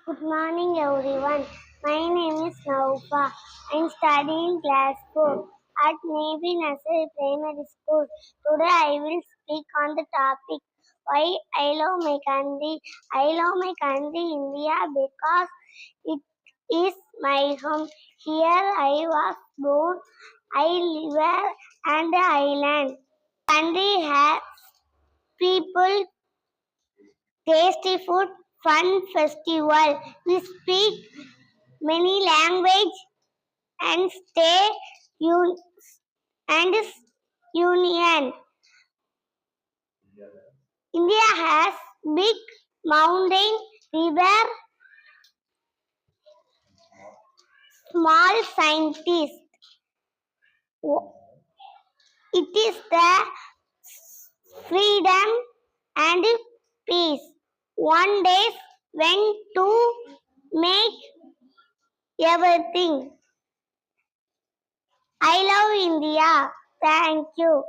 Good morning, everyone. My name is Naufa. I'm studying class 4 at Navy Nursery Primary School. Today, I will speak on the topic why I love my country. I love my country, India, because it is my home. Here, I was born. I live and I learn. Country has people, tasty food, fun festival. We speak many language and stay un- and union. India has big mountain, river, small scientist. It is the freedom and peace. One day when to make everything. I love India. Thank you.